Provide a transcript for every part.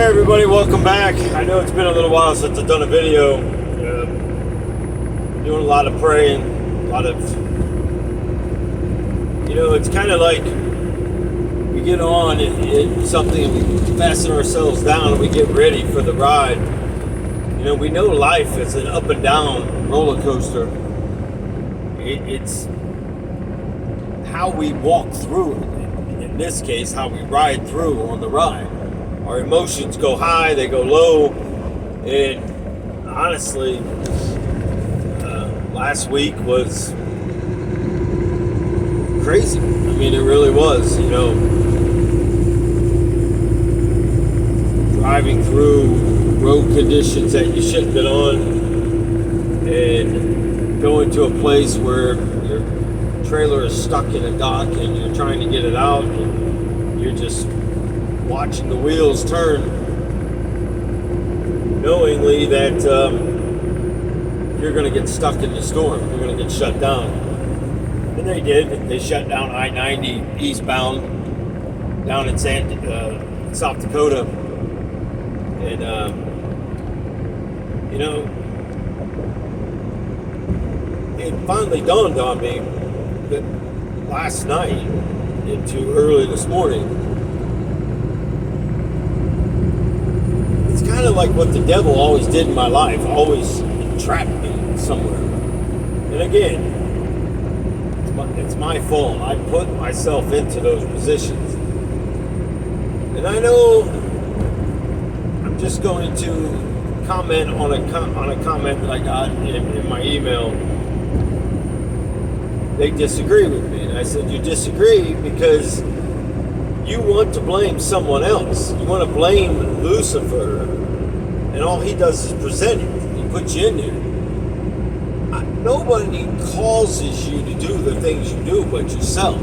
Hey everybody, welcome back. I know it's been a little while since I've done a video. Doing a lot of praying, it's kind of like we get on in something and we fasten ourselves down and we get ready for the ride. We know life is an up and down roller coaster. It's how we walk through it. In this case, how we ride through on the ride. Our emotions go high, they go low, and honestly, last week was crazy. I mean, it really was, driving through road conditions that you shouldn't have been on, and going to a place where your trailer is stuck in a dock and you're trying to get it out, and you're just watching the wheels turn, knowingly that you're going to get stuck in the storm. You're going to get shut down. And they did. They shut down I-90 eastbound down in South Dakota. And, it finally dawned on me that last night into early this morning, kind of like what the devil always did in my life, always trapped me somewhere. And again, it's my fault. I put myself into those positions. And I know I'm just going to comment on a comment that I got in my email. They disagree with me. And I said, you disagree because you want to blame someone else. You want to blame Lucifer, and all he does is present it. He puts you in there. Nobody causes you to do the things you do but yourself.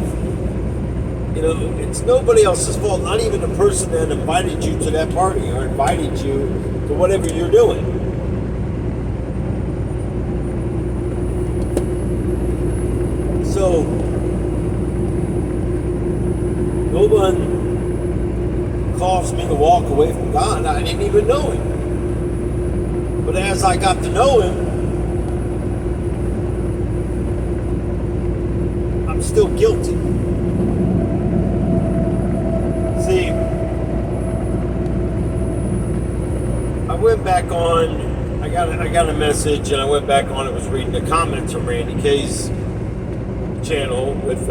It's nobody else's fault, not even the person that invited you to that party or invited you to whatever you're doing. So, no one caused me to walk away from God. I didn't even know Him. But as I got to know Him, I'm still guilty. See, I went back on, I got a message and I went back on, I was reading the comments from Randy Kay's channel with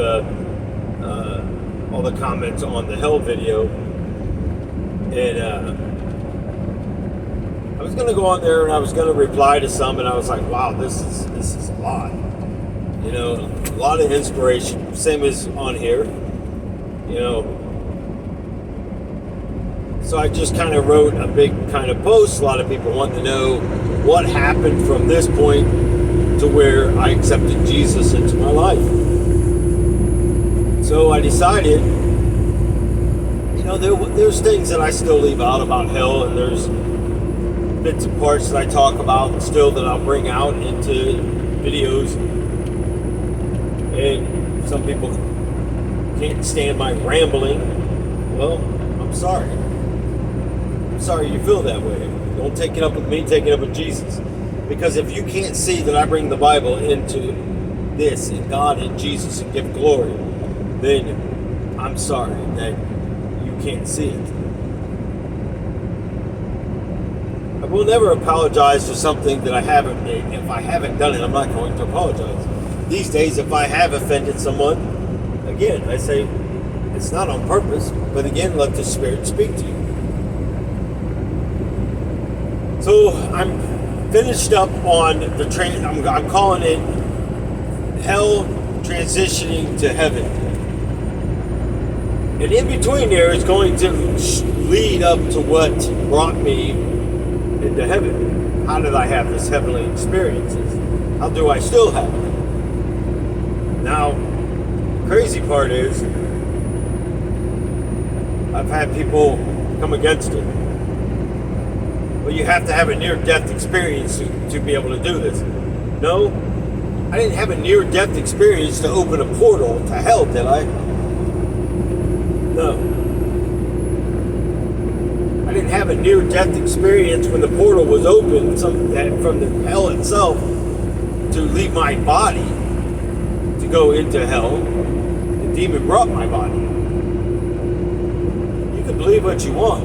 all the comments on the hell video, and I was going to go on there and I was going to reply to some, and I was like, wow, this is a lot, a lot of inspiration, same as on here, so I just kind of wrote a big kind of post. A lot of people want to know what happened from this point to where I accepted Jesus into my life. So I decided, there's things that I still leave out about hell, and there's bits and parts that I talk about still that I'll bring out into videos. And some people can't stand my rambling. Well, I'm sorry. I'm sorry you feel that way. Don't take it up with me, take it up with Jesus. Because if you can't see that I bring the Bible into this, and God and Jesus, and give glory, then I'm sorry that you can't see it. I will never apologize for something that I haven't made. If I haven't done it, I'm not going to apologize. These days, if I have offended someone, again, I say, it's not on purpose, but again, let the Spirit speak to you. So, I'm finished up on the train. I'm calling it Hell Transitioning to Heaven. And in between there is going to lead up to what brought me into heaven. How did I have this heavenly experiences? How do I still have it? Now, crazy part is, I've had people come against it. But you have to have a near-death experience to be able to do this. No, I didn't have a near-death experience to open a portal to hell, did I? No. I didn't have a near-death experience when the portal was open from the hell itself to leave my body to go into hell. The demon brought my body. You can believe what you want.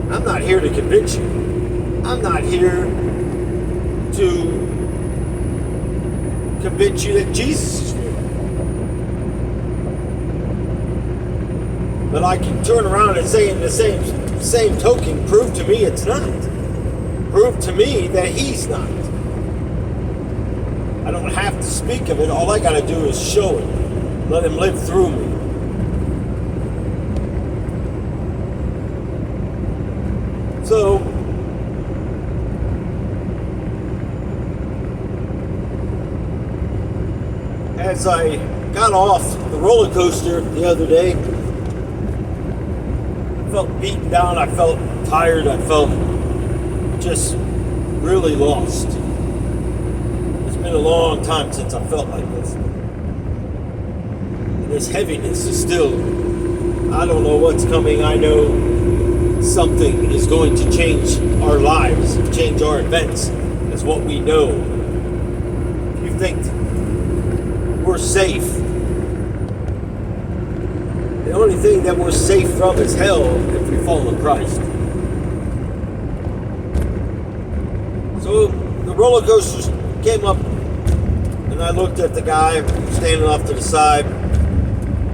I'm not here to convince you. I'm not here to convince you that Jesus is real. But I can turn around and say in the same token, prove to me it's not. Prove to me that he's not. I don't have to speak of it. All I got to do is show it. Let him live through me. So, as I got off the roller coaster the other day, I felt beaten down, I felt tired, I felt just really lost. It's been a long time since I felt like this. And this heaviness is still, I don't know what's coming. I know something is going to change our lives, change our events, is what we know. If you think we're safe, the only thing that we're safe from is hell if we follow Christ. So the roller coasters came up, and I looked at the guy standing off to the side,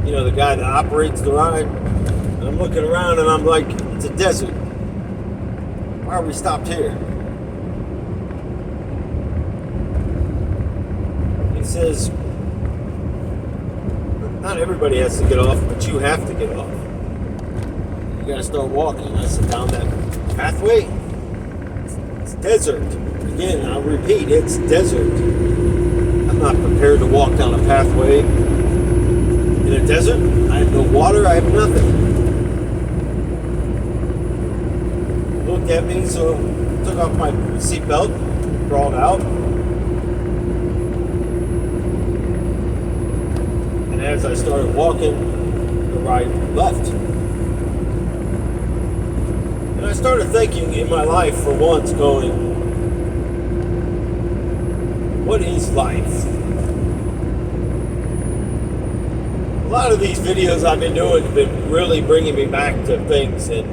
you know, the guy that operates the ride, and I'm looking around and I'm like, it's a desert. Why are we stopped here? He says, not everybody has to get off, but you have to get off. You gotta start walking. I said, down that pathway, it's desert. Again, I'll repeat, it's desert. I'm not prepared to walk down a pathway in a desert. I have no water, I have nothing. He looked at me, so I took off my seatbelt, crawled out. As I started walking, the ride left. And I started thinking in my life for once, going, what is life? A lot of these videos I've been doing have been really bringing me back to things, and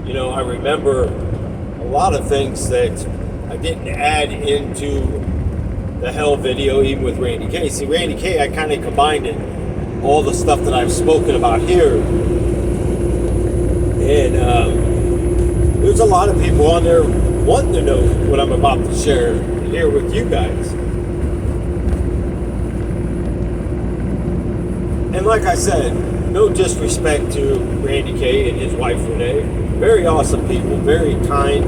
you know, I remember a lot of things that I didn't add into the hell video, even with Randy K. See, Randy K, I kind of combined it. All the stuff that I've spoken about here, and there's a lot of people on there wanting to know what I'm about to share here with you guys. And like I said, no disrespect to Randy K and his wife Renee, very awesome people, very kind,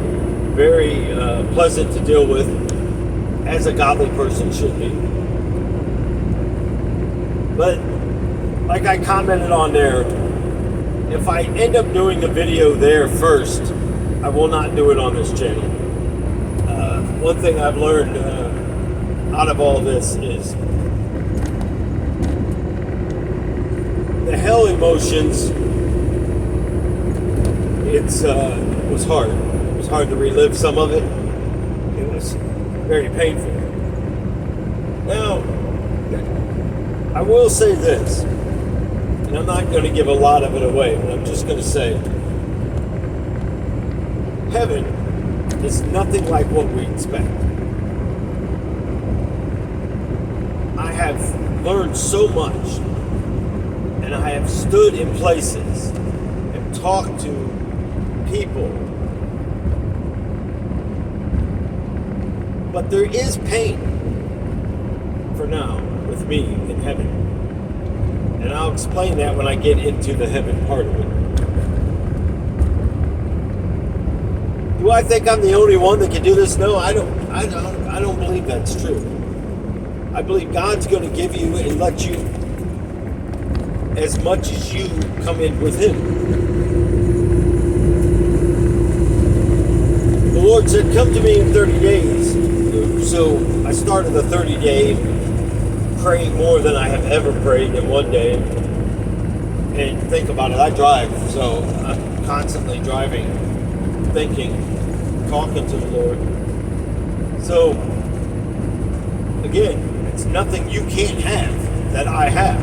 very pleasant to deal with, as a godly person should be. But like I commented on there, if I end up doing the video there first, I will not do it on this channel. One thing I've learned out of all this is the hell emotions. It was hard. It was hard to relive some of it. It was very painful. Now, I will say this. And I'm not going to give a lot of it away, but I'm just going to say, heaven is nothing like what we expect. I have learned so much, and I have stood in places and talked to people, but there is pain for now with me in heaven. And I'll explain that when I get into the heaven part of it. Do I think I'm the only one that can do this? No, I don't believe that's true. I believe God's going to give you and let you as much as you come in with Him. The Lord said, come to me in 30 days. So I started the 30-day praying more than I have ever prayed in one day. And think about it, I drive, so constantly driving, thinking, talking to the Lord. So, again, it's nothing you can't have that I have.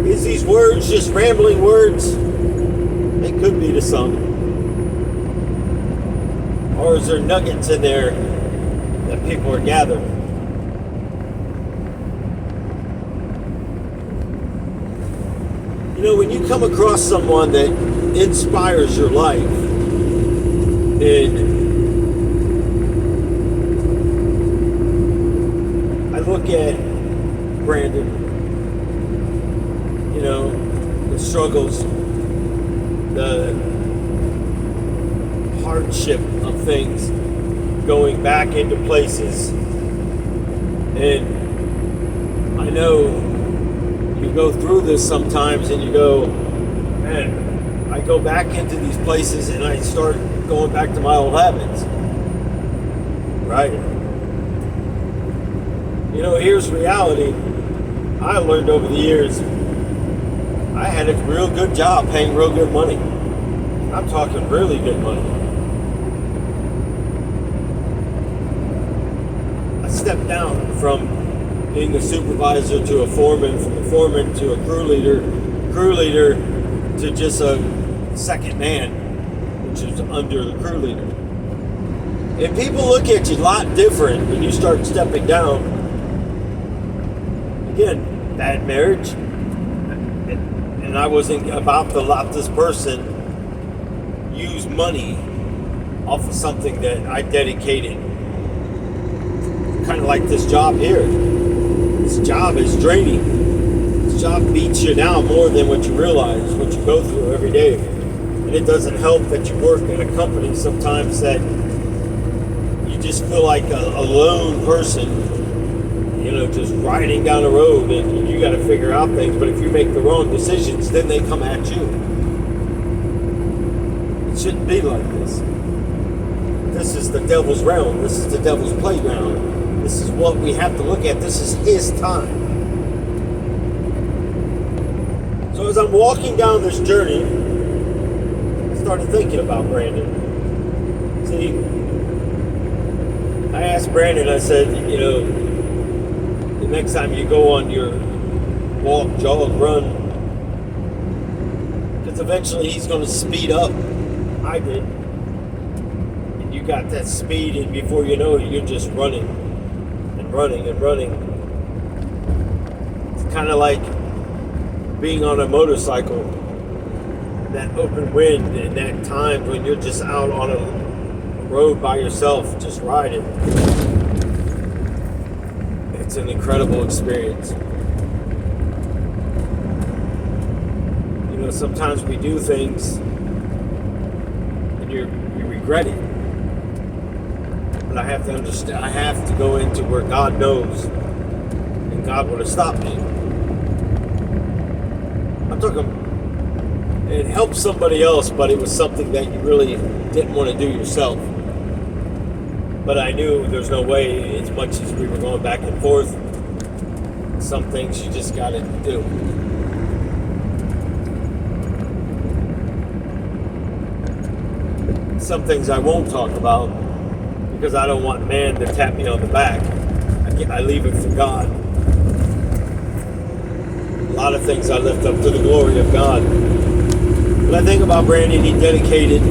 Is these words just rambling words? They could be to some. Or is there nuggets in there that people are gathering? You know, when you come across someone that inspires your life, and I look at Brandon, you know, the struggles, the hardship of things, going back into places, and I know you go through this sometimes and you go, man, I go back into these places and I start going back to my old habits, right? You know, here's reality. I learned over the years, I had a real good job paying real good money. I'm talking really good money. I stepped down from being a supervisor to a foreman, from a foreman to a crew leader to just a second man, which is under the crew leader. And people look at you a lot different when you start stepping down. Again, bad marriage, and I wasn't about to let this person use money off of something that I dedicated. Kind of like this job here. This job is draining. This job beats you down more than what you realize, what you go through every day. And it doesn't help that you work at a company sometimes that you just feel like a lone person, you know, just riding down the road, and you got to figure out things. But if you make the wrong decisions, then they come at you. It shouldn't be like this. This is the devil's realm. This is the devil's playground. This is what we have to look at. This is his time. So as I'm walking down this journey, I started thinking about Brandon. See, I asked Brandon, I said, you know, the next time you go on your walk, jog, run, because eventually he's going to speed up. I did. And you got that speed, and before you know it, you're just running. Running. It's kind of like being on a motorcycle, that open wind, and that time when you're just out on a road by yourself, just riding. It's an incredible experience. You know, sometimes we do things and you regret it. I have to understand, I have to go into where God knows, and God would have stopped me. I'm talking, it helped somebody else, but it was something that you really didn't want to do yourself. But I knew there's no way, as much as we were going back and forth, some things you just got to do. Some things I won't talk about, because I don't want man to tap me on the back. I leave it for God. A lot of things I lift up to the glory of God. But I think about Brandon, he dedicated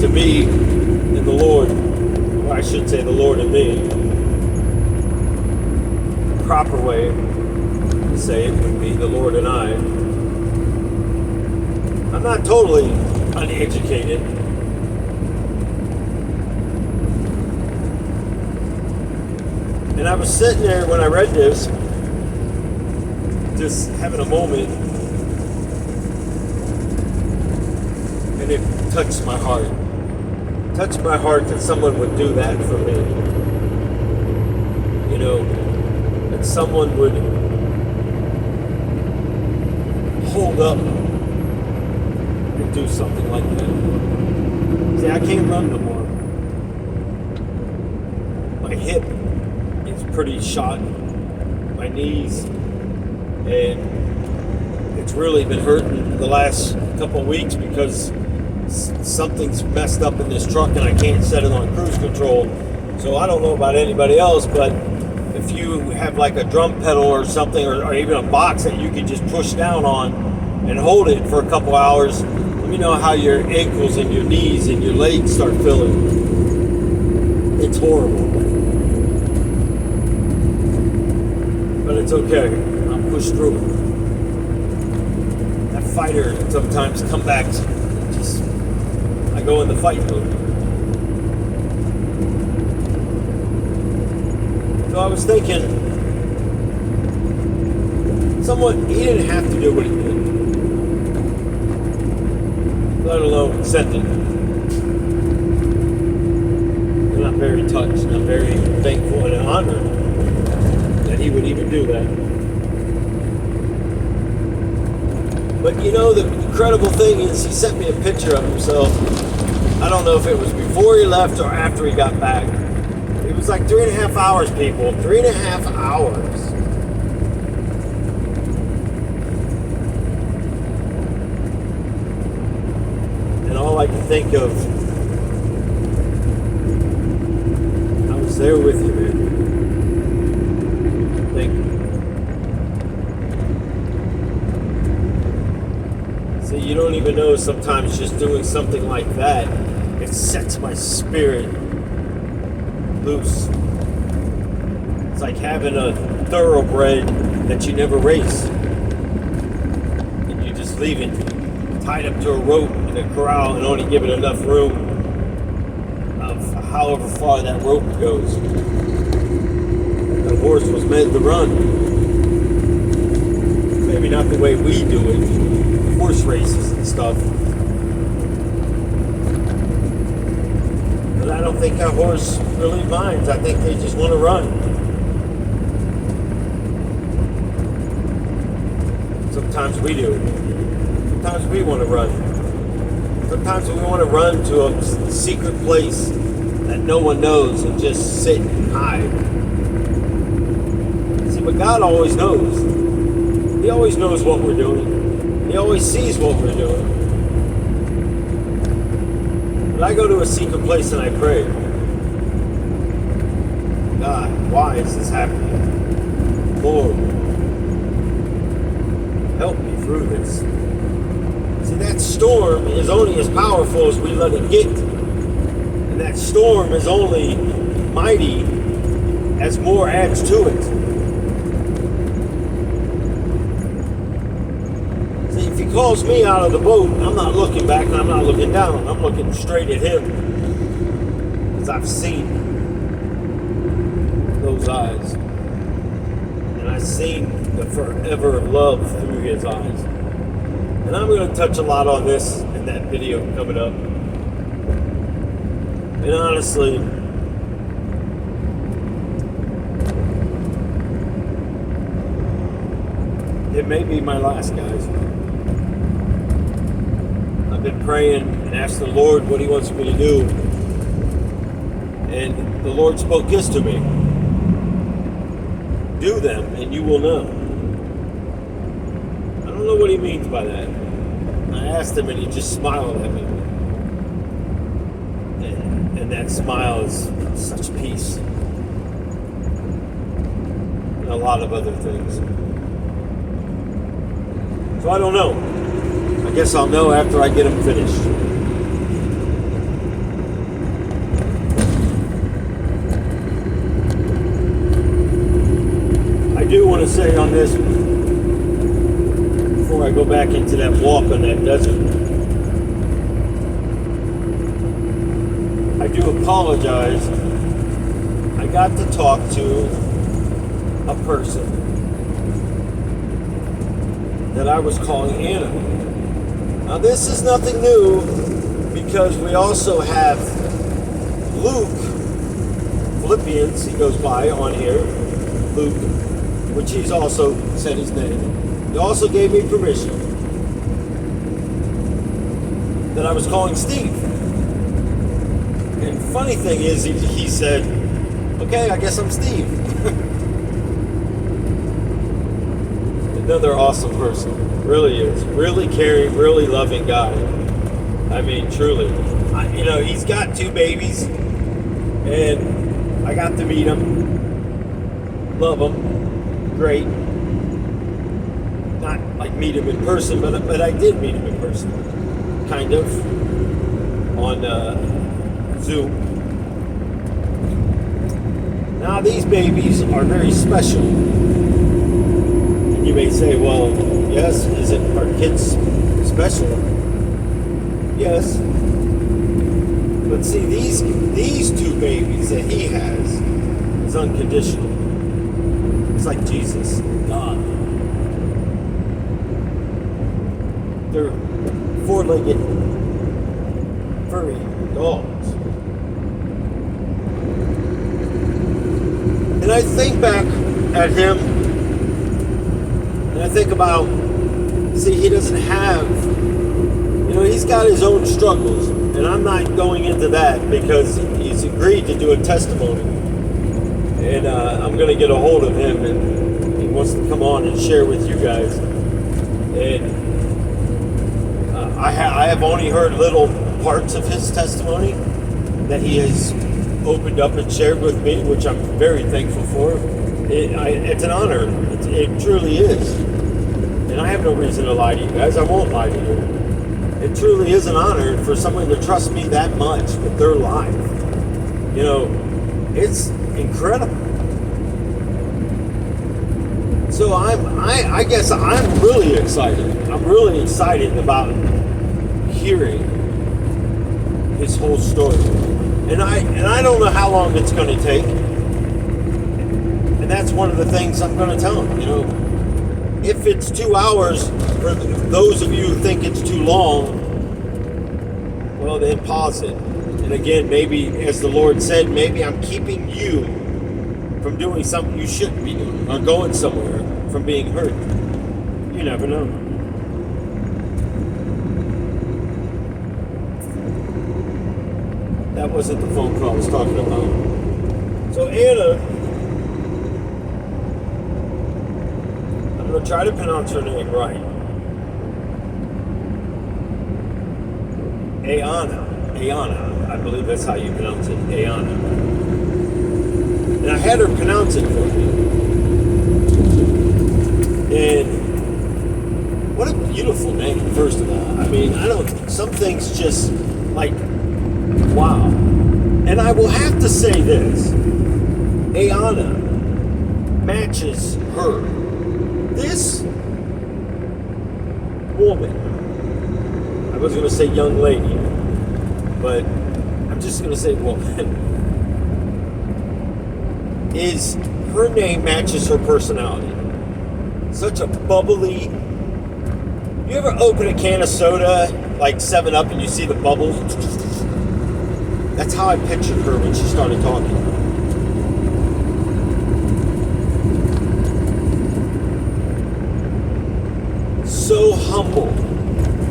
to me and the Lord, or I should say the Lord and me. The proper way to say it would be the Lord and I. I'm not totally uneducated. And I was sitting there when I read this, just having a moment, and it touched my heart. It touched my heart that someone would do that for me. You know, that someone would hold up and do something like that. See, I can't run no more. My hip pretty shot, my knees, and it's really been hurting the last couple of weeks because something's messed up in this truck and I can't set it on cruise control. So I don't know about anybody else, but if you have like a drum pedal or something, or even a box that you can just push down on and hold it for a couple hours, let me know how your ankles and your knees and your legs start feeling. It's horrible. But it's okay. I'll push through it. That fighter sometimes come back, just I go in the fight mode. So I was thinking, he didn't have to do what he did, let alone accept it. I'm not very touched, I'm very thankful and honored that he would even do that. But you know, the incredible thing is he sent me a picture of himself. I don't know if it was before he left or after he got back. It was like 3.5 hours, people. 3.5 hours. And all I can think of, I was there with you, man. Thank you. See, you don't even know sometimes just doing something like that, it sets my spirit loose. It's like having a thoroughbred that you never race. And you just leave it tied up to a rope in a corral and only give it enough room of however far that rope goes. The horse was meant to run. Maybe not the way we do it, horse races and stuff. But I don't think a horse really minds. I think they just want to run. Sometimes we do. Sometimes we want to run. Sometimes we want to run to a secret place that no one knows and just sit and hide. See, but God always knows. He always knows what we're doing. He always sees what we're doing. But I go to a secret place and I pray, God, why is this happening? Lord, help me through this. See, that storm is only as powerful as we let it get. And that storm is only mighty as more adds to it. See, if he calls me out of the boat, I'm not looking back and I'm not looking down. I'm looking straight at him. Because I've seen those eyes. And I've seen the forever love through his eyes. And I'm going to touch a lot on this in that video coming up. And honestly, it may be my last, guys. I've been praying and asked the Lord what he wants me to do. And the Lord spoke this to me. Do them and you will know. I don't know what he means by that. I asked him and he just smiled at me. And that smile is such peace. And a lot of other things. So I don't know. I guess I'll know after I get them finished. I do want to say on this, before I go back into that walk on that desert, I do apologize. I got to talk to a person that I was calling Anna. Now this is nothing new because we also have Luke Philippians, he goes by on here, Luke, which he's also said his name. He also gave me permission that I was calling Steve. And funny thing is, he said, okay, I guess I'm Steve. Another awesome person. Really is. Really caring, really loving guy. I mean, truly. He's got 2 babies, and I got to meet him. Love him. Great. Not like meet him in person, but I did meet him in person. Kind of. On Zoom. Now, these babies are very special. And you may say, well, yes, are kids special? Yes. But see, these 2 babies that he has is unconditional. It's like Jesus, God. They're 4-legged, furry dogs. And I think back at him, and I think about, he doesn't have, he's got his own struggles. And I'm not going into that because he's agreed to do a testimony. And I'm going to get a hold of him, and he wants to come on and share with you guys. And I have only heard little parts of his testimony that he has opened up and shared with me, which I'm very thankful for. It's an honor. It truly is. And I have no reason to lie to you guys. I won't lie to you. It truly is an honor for someone to trust me that much with their life. It's incredible. So I guess I'm really excited. I'm really excited about hearing his whole story. And I don't know how long it's going to take. And that's one of the things I'm going to tell him, If it's 2 hours, for those of you who think it's too long, well, then pause it. And again, maybe, as the Lord said, maybe I'm keeping you from doing something you shouldn't be doing, or going somewhere, from being hurt. You never know. That wasn't the phone call I was talking about. So Anna, I'm going to try to pronounce her name right. Ayana, I believe that's how you pronounce it, Ayana. And I had her pronounce it for me. And what a beautiful name, first of all. Some things just, wow. And I will have to say this. Ayana matches her. This woman, I was going to say young lady, but I'm just going to say woman, her name matches her personality. Such a bubbly. You ever open a can of soda, like 7-Up, and you see the bubbles? That's how I pictured her when she started talking. So humble.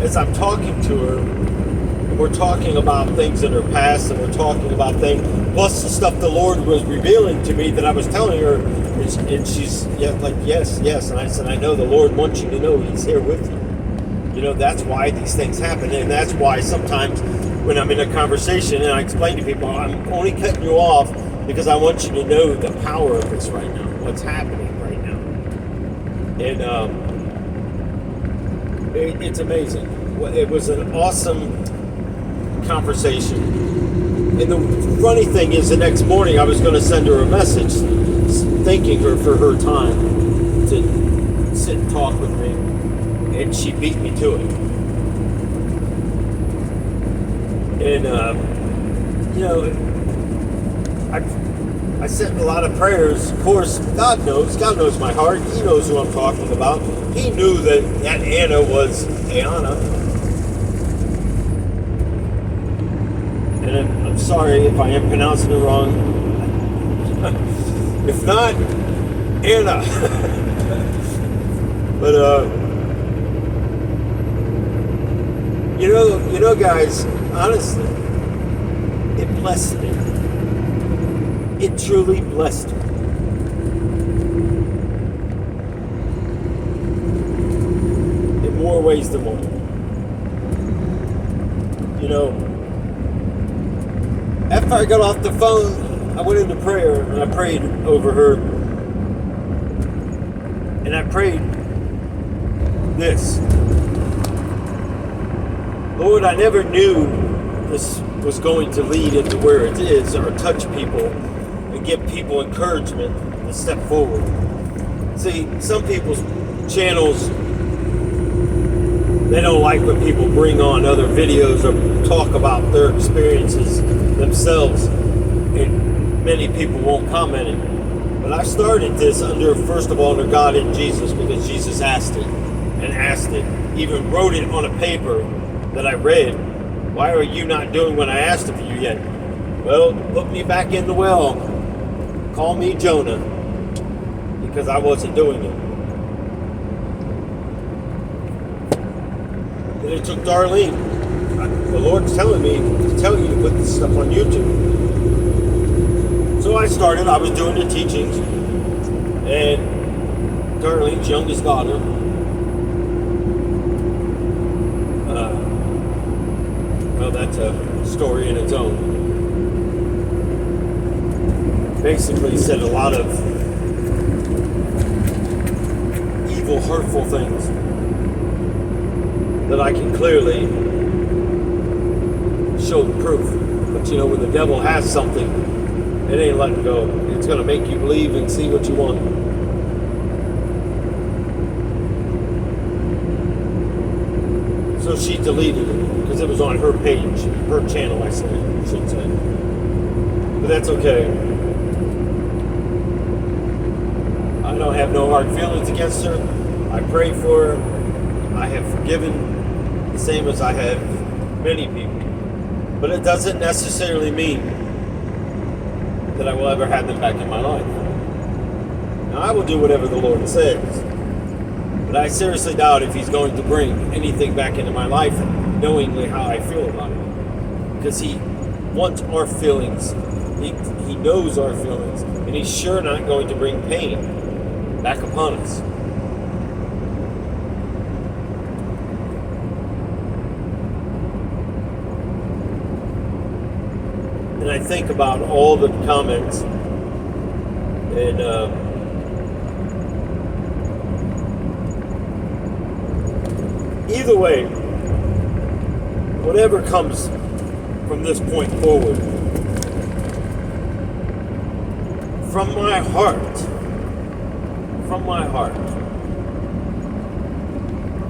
As I'm talking to her, and we're talking about things in her past, and we're talking about things, plus the stuff the Lord was revealing to me that I was telling her, and she's yes. And I said, I know the Lord wants you to know He's here with you. That's why these things happen, and that's why sometimes when I'm in a conversation and I explain to people, I'm only cutting you off because I want you to know the power of this right now, what's happening right now. And it's amazing. It was an awesome conversation. And the funny thing is, the next morning I was going to send her a message thanking her for her time to sit and talk with me, and she beat me to it. And I sent a lot of prayers. Of course, God knows my heart. He knows who I'm talking about. He knew that Anna was Ayana. And I'm sorry if I am pronouncing it wrong. If not, Anna. But guys, honestly, it blessed me. It truly blessed me. ways than one. You know, after I got off the phone, I went into prayer and I prayed over her. And I prayed this. Lord, I never knew this was going to lead into where it is, or touch people and give people encouragement to step forward. See, some people's channels, they don't like when people bring on other videos or talk about their experiences themselves, and many people won't comment it. But I started this first of all, under God and Jesus, because Jesus asked it, even wrote it on a paper that I read. Why are you not doing what I asked of you yet? Well, put me back in the well. Call me Jonah, because I wasn't doing it. Then it took Darlene. The Lord's telling me to tell you to put this stuff on YouTube. So I started. I was doing the teachings, and Darlene's youngest daughter, well, that's a story in its own. Basically said a lot of evil, hurtful things that I can clearly show the proof. But you know, when the devil has something, it ain't letting go. It's going to make you believe and see what you want. So she deleted it because it was on her page, her channel, I should say. But that's okay. I don't have no hard feelings against her. I pray for her. I have forgiven the same as I have many people. But it doesn't necessarily mean that I will ever have them back in my life. Now, I will do whatever the Lord says, but I seriously doubt if He's going to bring anything back into my life knowingly how I feel about it. Because He wants our feelings. He knows our feelings, and He's sure not going to bring pain back upon us. And I think about all the comments, and either way, whatever comes from this point forward, from my heart,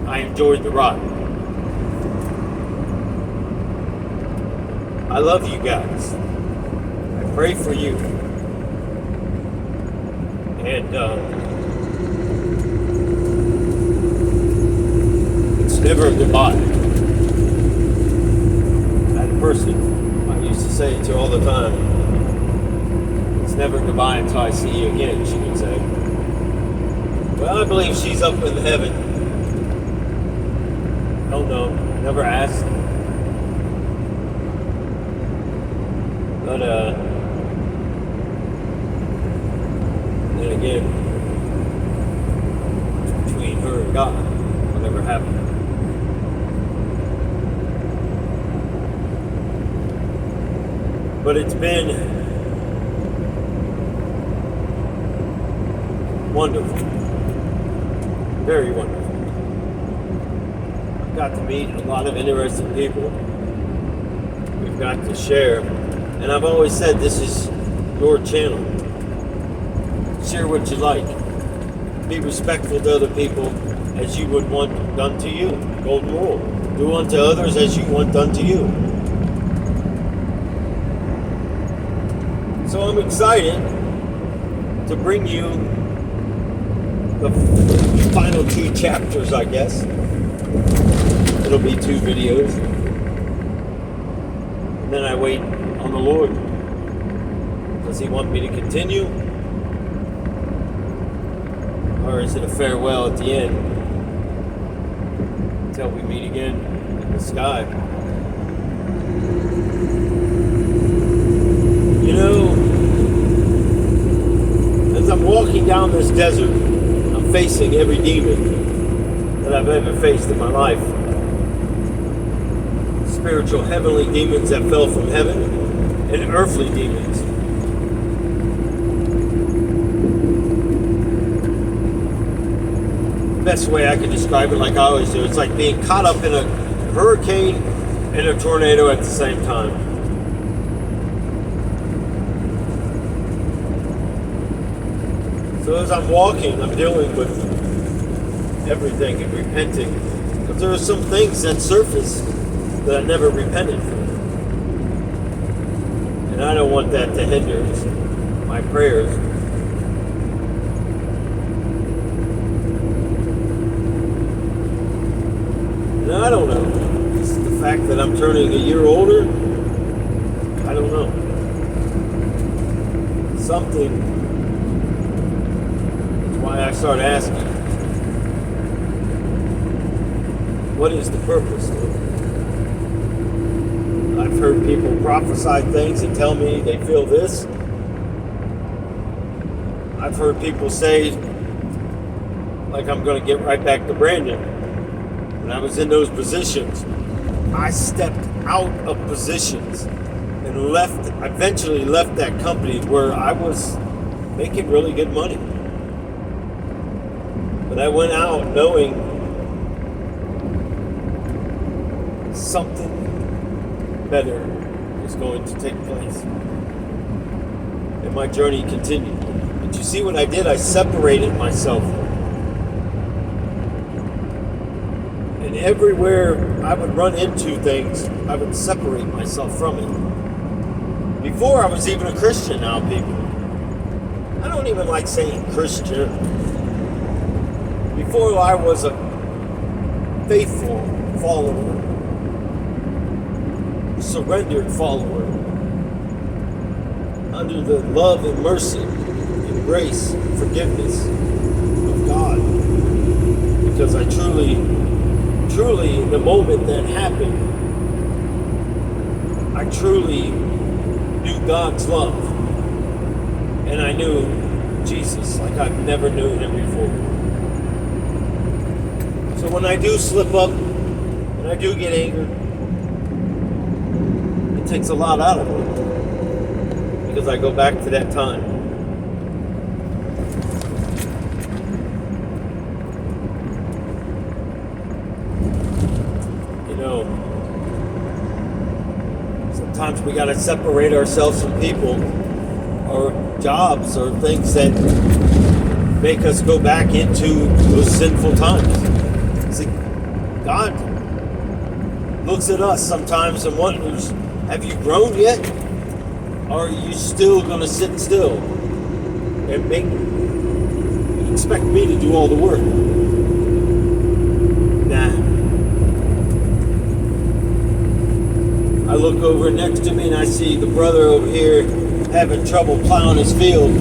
I enjoyed the ride. I love you guys. I pray for you. And it's never a goodbye. That person I used to say to all the time, it's never goodbye until I see you again, she would say. Well, I believe she's up in heaven. I don't know. Never asked. But, then again, between her and God, whatever happened. But it's been wonderful. Very wonderful. I've got to meet a lot of interesting people. We've got to share. And I've always said this is your channel. Share what you like. Be respectful to other people as you would want done to you. Golden rule. Do unto others as you want done to you. So I'm excited to bring you the final 2 chapters, I guess. It'll be 2 videos. And then I wait on the Lord. Does He want me to continue? Or is it a farewell at the end? Until we meet again in the sky. You know, as I'm walking down this desert, I'm facing every demon that I've ever faced in my life. Spiritual heavenly demons that fell from heaven and earthly demons. The best way I can describe it, like I always do, it's like being caught up in a hurricane and a tornado at the same time. So as I'm walking, I'm dealing with everything and repenting. Because there are some things that surface that I never repented for. And I don't want that to hinder my prayers. And I don't know. It's the fact that I'm turning a year older. I don't know. Something. That's why I start asking. What is the purpose? I've heard people prophesy things and tell me they feel this. I've heard people say, like, I'm going to get right back to Brandon. When I was in those positions, I stepped out of positions and eventually left that company where I was making really good money. But I went out knowing something better was going to take place. And my journey continued. But you see what I did? I separated myself. And everywhere I would run into things, I would separate myself from it. Before I was even a Christian now, people. I don't even like saying Christian. Before I was a faithful follower, surrendered follower, under the love and mercy and grace and forgiveness of God. Because I truly, in the moment that happened, I truly knew God's love. And I knew Jesus like I've never known him before. So when I do slip up, and I do get angry, it takes a lot out of me. Because I go back to that time. You know, sometimes we gotta separate ourselves from people or jobs or things that make us go back into those sinful times. See, God looks at us sometimes and wonders, have you grown yet? Or are you still going to sit still and expect me to do all the work? Nah. I look over next to me and I see the brother over here having trouble plowing his field.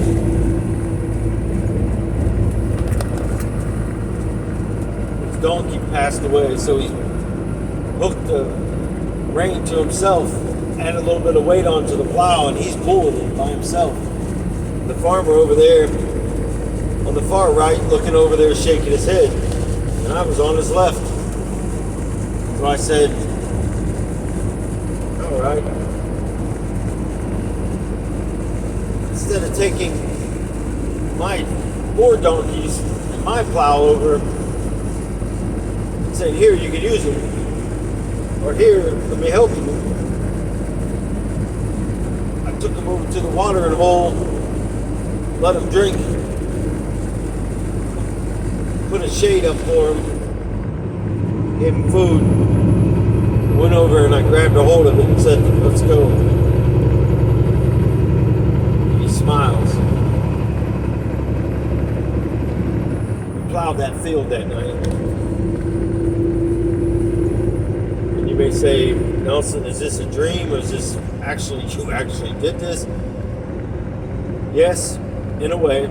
His donkey passed away, so he hooked the rein to himself, add a little bit of weight onto the plow, and he's pulling it by himself. The farmer over there on the far right looking over there shaking his head, and I was on his left. So I said, all right. Instead of taking my 4 donkeys and my plow over and saying, here, you can use them, or here, let me help you, took him over to the watering hole, let him drink, put a shade up for him, gave him food, went over and I grabbed a hold of it and said, let's go. And he smiles. We plowed that field that night. And you may say, Nelson, is this a dream or is this you actually did this? Yes, in a way,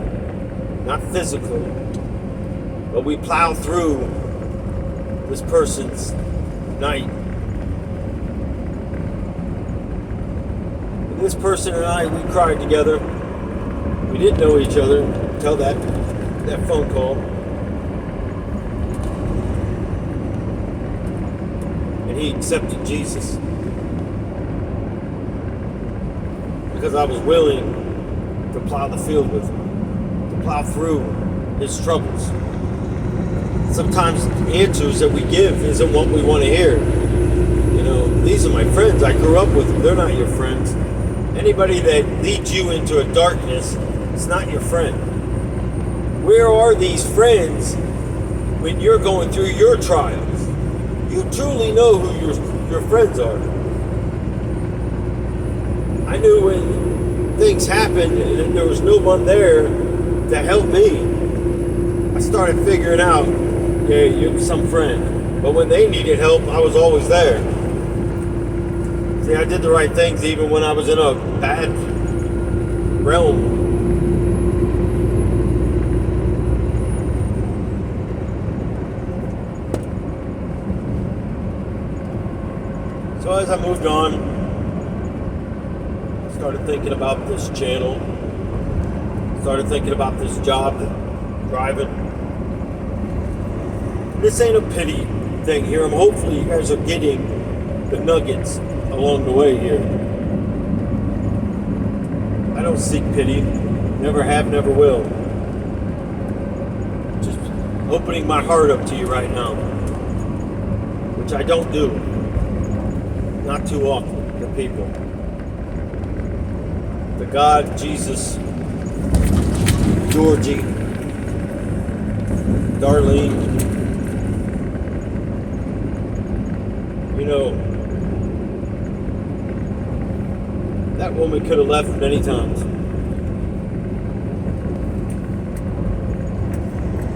not physically, but we plowed through this person's night. And this person and I, we cried together. We didn't know each other until that phone call. and he accepted Jesus. Because I was willing to plow the field with him, to plow through his troubles. Sometimes the answers that we give isn't what we want to hear. You know, these are my friends. I grew up with them. They're not your friends. Anybody that leads you into a darkness is not your friend. Where are these friends when you're going through your trials? You truly know who your friends are. I knew when things happened and there was no one there to help me, I started figuring out, yeah, you're some friend. But when they needed help, I was always there. See, I did the right things even when I was in a bad realm. So as I moved on, I started thinking about this channel. Started thinking about this job, driving. This ain't a pity thing here. Hopefully you guys are getting the nuggets along the way here. I don't seek pity. Never have, never will. Just opening my heart up to you right now. Which I don't do. Not too often to people. To God, Jesus, Georgie, Darlene. You know, that woman could have left many times.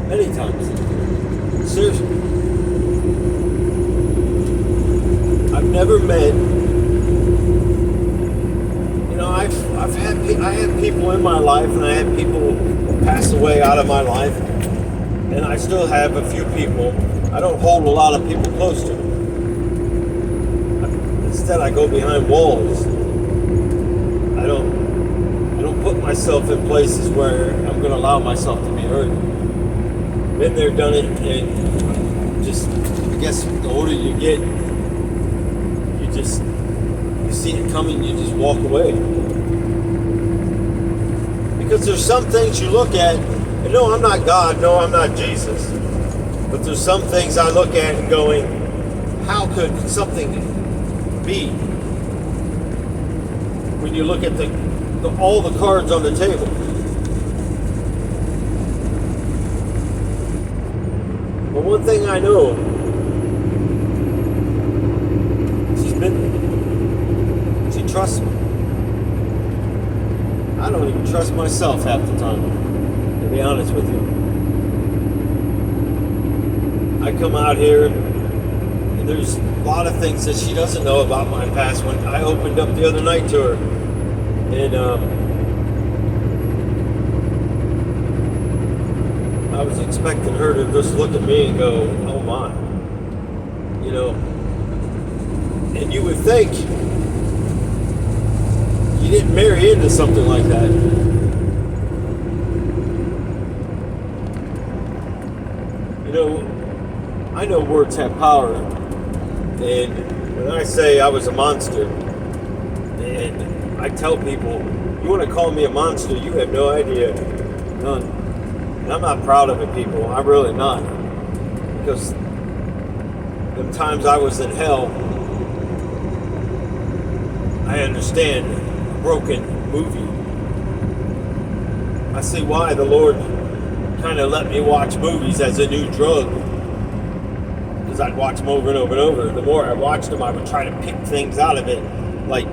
Many times. Seriously. I've never met, you know, I had people in my life, and I had people pass away out of my life, and I still have a few people. I don't hold a lot of people close to me. Instead, I go behind walls. I don't put myself in places where I'm going to allow myself to be hurt. Been there, done it, and just, I guess the older you get, you see it coming, you just walk away. Because there's some things you look at, and no, I'm not God, no, I'm not Jesus. But there's some things I look at and going, how could something be? When you look at all the cards on the table. But one thing I know, she trusts me. I don't even trust myself half the time, to be honest with you. I come out here, and there's a lot of things that she doesn't know about my past. When I opened up the other night to her, and I was expecting her to just look at me and go, oh my. You know, and you would think you didn't marry into something like that. You know, I know words have power. And when I say I was a monster, and I tell people, you want to call me a monster, you have no idea. None. And I'm not proud of it, people. I'm really not. Because the times I was in hell, I understand a broken movie. I see why the Lord kind of let me watch movies as a new drug. Because I'd watch them over and over and over. The more I watched them, I would try to pick things out of it. Like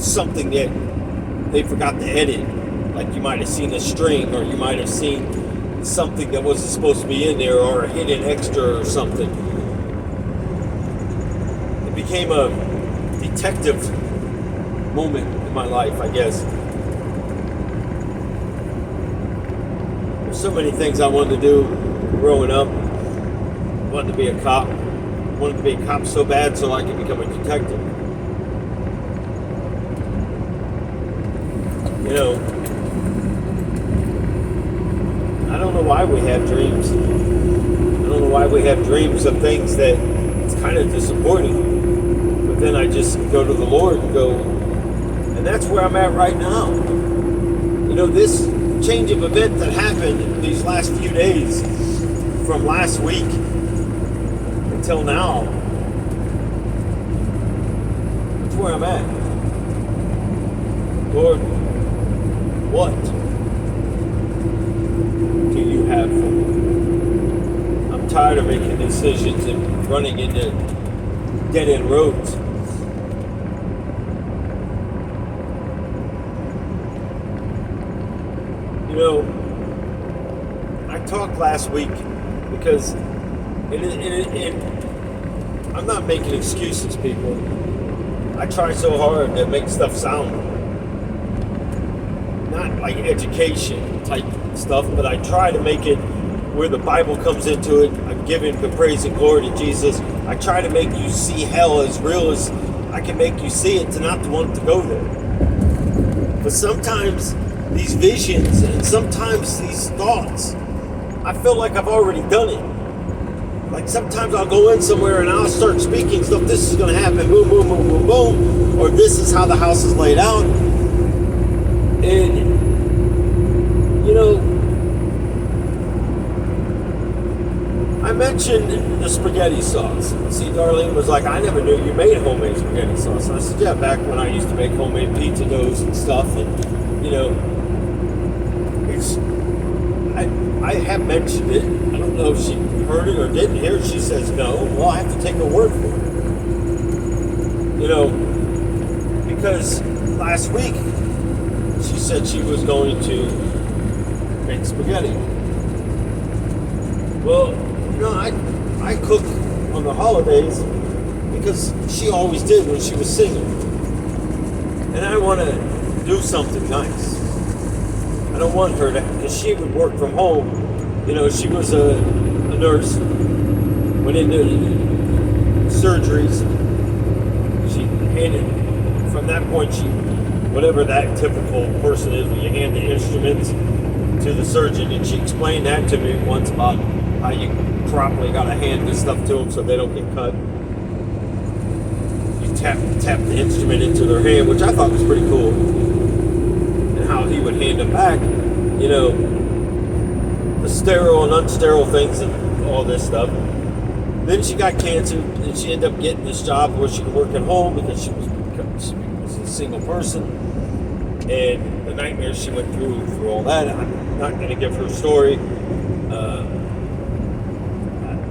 something that they forgot to edit. Like you might have seen a string, or you might have seen something that wasn't supposed to be in there, or a hidden extra or something. It became a detective moment in my life, I guess. There's so many things I wanted to do growing up. I wanted to be a cop. I wanted to be a cop so bad so I could become a detective. You know, I don't know why we have dreams. I don't know why we have dreams of things that it's kind of disappointing. But then I just go to the Lord and go, and that's where I'm at right now. You know, this change of event that happened these last few days, from last week until now, that's where I'm at. Lord, what do you have for me? I'm tired of making decisions and running into dead-end roads. You know, I talked last week because I'm not making excuses, people. I try so hard to make stuff sound not like education type stuff, but I try to make it where the Bible comes into it. I'm giving the praise and glory to Jesus. I try to make you see hell as real as I can make you see it, to not want to go there. But sometimes these visions and sometimes these thoughts, I feel like I've already done it. Like sometimes I'll go in somewhere and I'll start speaking stuff. This is going to happen, boom, boom, boom, boom, boom. Or this is how the house is laid out. And, you know, I mentioned the spaghetti sauce. See, Darlene was like, I never knew you made homemade spaghetti sauce. And I said, yeah, back when I used to make homemade pizza doughs and stuff. And, you know, I have mentioned it. I don't know if she heard it or didn't hear it. She says no. Well, I have to take her word for it. You know, because last week she said she was going to make spaghetti. Well, you know, I cook on the holidays because she always did when she was single. And I want to do something nice. I don't want her to, because she would work from home. You know, she was a nurse, went into surgeries. She handed, from that point, whatever that typical person is, when you hand the instruments to the surgeon, and she explained that to me once about how you properly got to hand this stuff to them so they don't get cut. You tap the instrument into their hand, which I thought was pretty cool. How he would hand them back, you know, the sterile and unsterile things and all this stuff. Then she got cancer, and she ended up getting this job where she could work at home because she was a single person, and the nightmares she went through all that. I'm not going to give her story.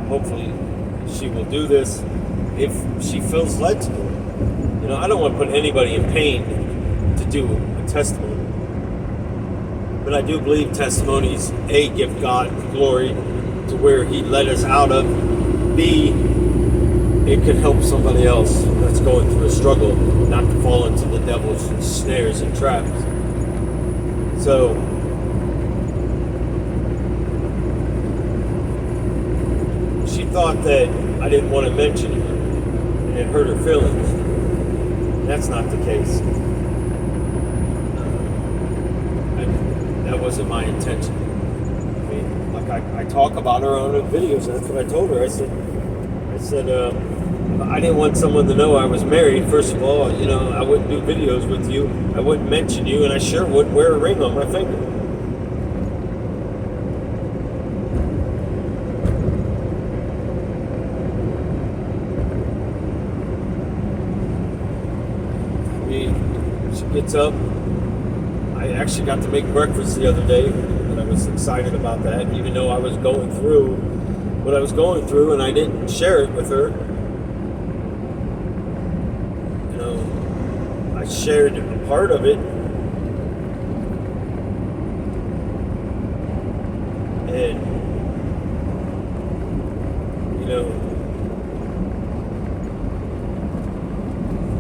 Hopefully she will do this if she feels led to do it. You know, I don't want to put anybody in pain to do a testimony. But I do believe testimonies, A, give God glory to where He led us out of. B, it could help somebody else that's going through a struggle not to fall into the devil's snares and traps. So, she thought that I didn't want to mention her, and it hurt her feelings. That's not the case. That wasn't my intention. I mean, like I talk about her on the videos. That's what I told her. I said, I didn't want someone to know I was married. First of all, you know, I wouldn't do videos with you. I wouldn't mention you, and I sure wouldn't wear a ring on my finger. I mean, she gets up. I actually got to make breakfast the other day, and I was excited about that, even though I was going through what I was going through, and I didn't share it with her. You know, I shared a part of it, and, you know,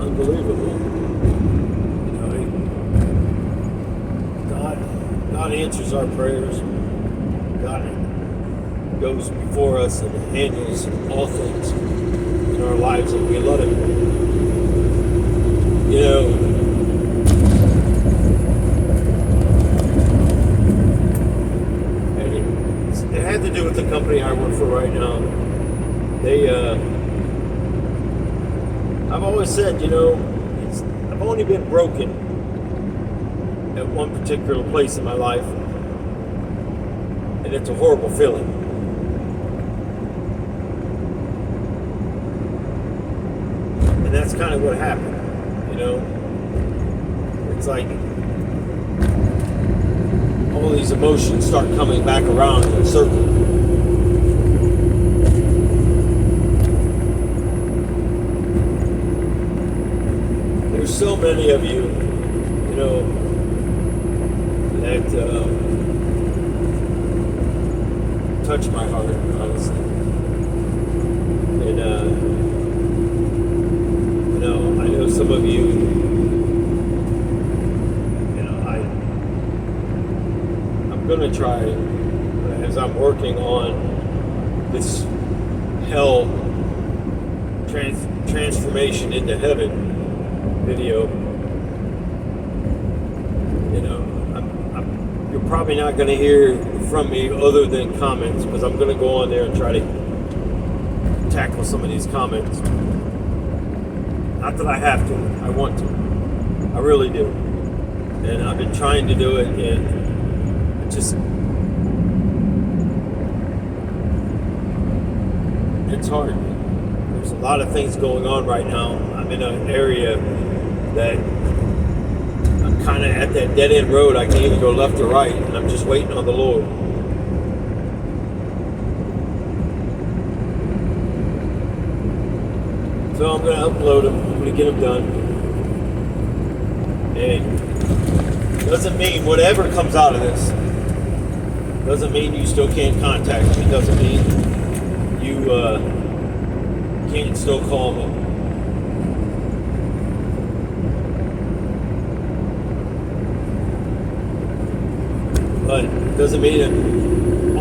unbelievable. God answers our prayers. God goes before us and handles all things in our lives, and we let Him. You know, it had to do with the company I work for right now. I've always said, I've only been broken at one particular place in my life, and it's a horrible feeling. And that's kind of what happened, It's like all these emotions start coming back around in a circle. There's so many of you, that touch my heart, honestly. And, I know some of you, I'm going to try, as I'm working on this hell transformation into heaven video, you're probably not going to hear from me other than comments, because I'm going to go on there and try to tackle some of these comments. Not that I have to, I want to. I really do. And I've been trying to do it, and it's hard. There's a lot of things going on right now. I'm in an area that I'm kind of at that dead-end road. I can either go left or right, and I'm just waiting on the Lord. So I'm going to upload them. I'm going to get them done. And doesn't mean whatever comes out of this, doesn't mean you still can't contact me. Doesn't mean you can't still call me. But it doesn't mean that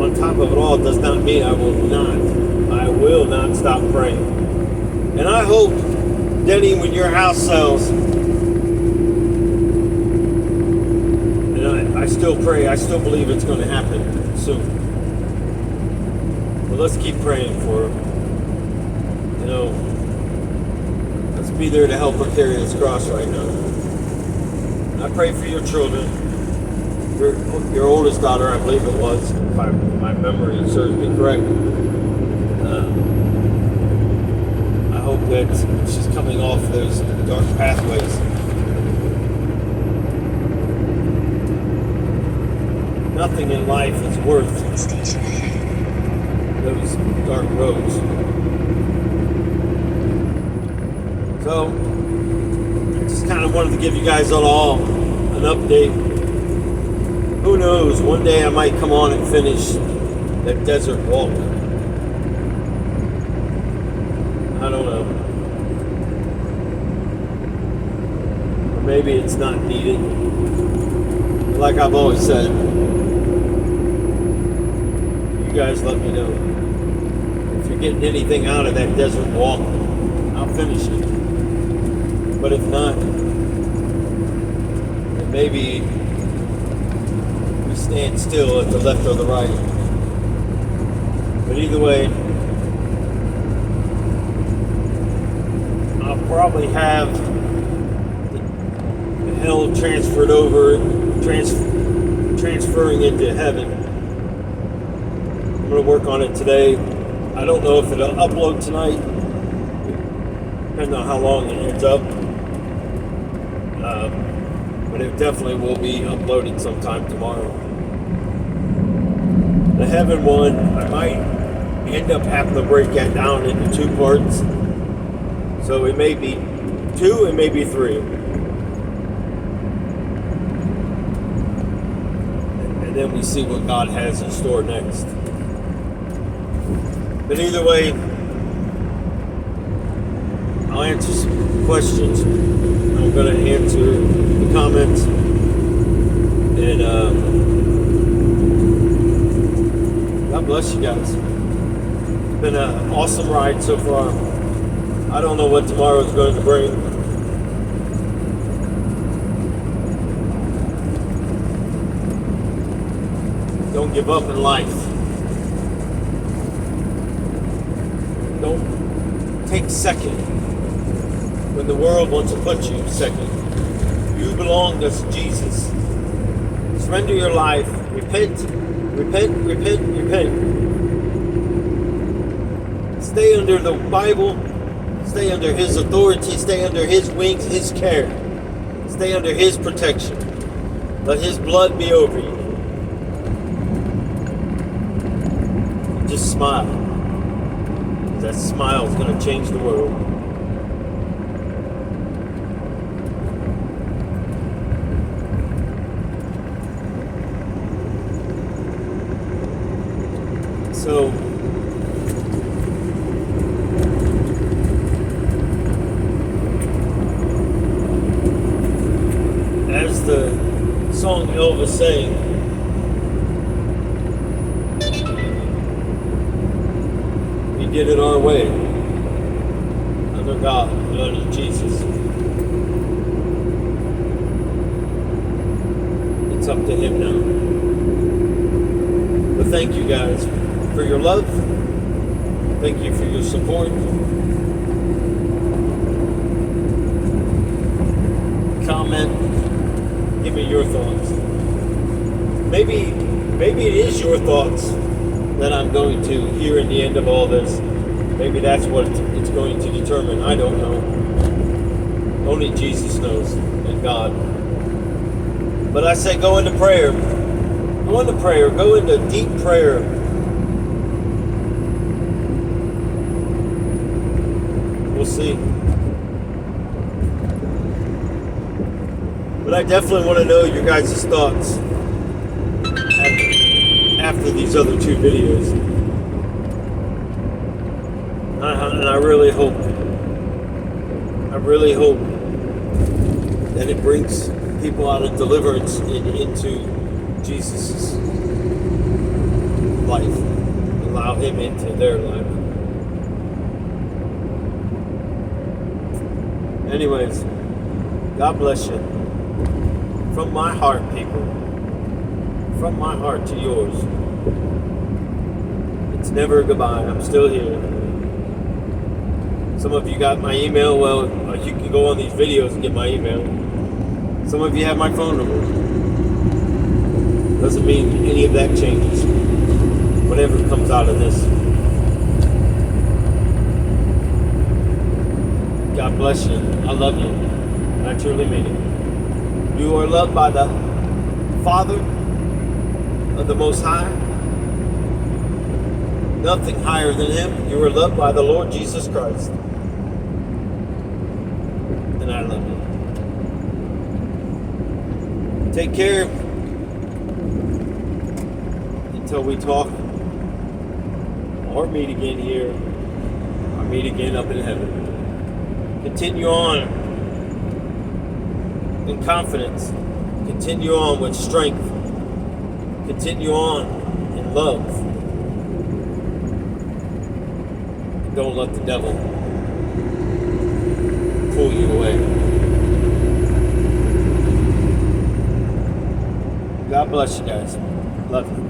on top of it all, it does not mean I will not stop praying. And I hope, Denny, when your house sells, and I still pray, I still believe it's going to happen soon. But let's keep praying for her. Let's be there to help her carry this cross right now. I pray for your children. Your oldest daughter, I believe it was, if my memory serves me correct. I hope that she's coming off those dark pathways. Nothing in life is worth those dark roads. So, I just kind of wanted to give you guys all an update. Who knows, one day I might come on and finish that desert walk. I don't know. Or maybe it's not needed. Like I've always said, you guys let me know. If you're getting anything out of that desert walk, I'll finish it. But if not, then maybe stand still at the left or the right. But either way, I'll probably have the hell transferred over, transferring into heaven. I'm going to work on it today. I don't know if it'll upload tonight, depending on how long it ends up. But it definitely will be uploaded sometime tomorrow. The heaven one, I might end up having to break that down into 2 parts. So it may be 2, it may be 3. And then we see what God has in store next. But either way, I'll answer some questions. I'm going to answer the comments. And God bless you guys. It's been an awesome ride so far. I don't know what tomorrow is going to bring. Don't give up in life. Don't take second when the world wants to put you second. You belong to Jesus. Surrender your life. Repent, repent, repent, repent. Stay under the Bible. Stay under His authority. Stay under His wings, His care. Stay under His protection. Let His blood be over you. Just smile. That smile is going to change the world. So, as the song Elvis sang, we did it our way, under God and under Jesus. It's up to Him now. But thank you guys for your love. Thank you for your support. Comment. Give me your thoughts. Maybe it is your thoughts that I'm going to hear in the end of all this. Maybe that's what it's going to determine. I don't know. Only Jesus knows, and God. But I say go into prayer. Go into prayer. Go into deep prayer. We'll see. But I definitely want to know your guys' thoughts after these other two videos. And I really hope that it brings people out of deliverance into Jesus' life. Allow Him into their life. Anyways, God bless you. From my heart, people. From my heart to yours. It's never a goodbye. I'm still here. Some of you got my email. Well, you can go on these videos and get my email. Some of you have my phone number. Doesn't mean any of that changes. Whatever comes out of this. God bless you. I love you. And I truly mean it. You are loved by the Father of the Most High. Nothing higher than Him. You are loved by the Lord Jesus Christ. And I love you. Take care. Until we talk or meet again here, or meet again up in heaven. Continue on in confidence. Continue on with strength. Continue on in love. And don't let the devil pull you away. God bless you guys. Love you.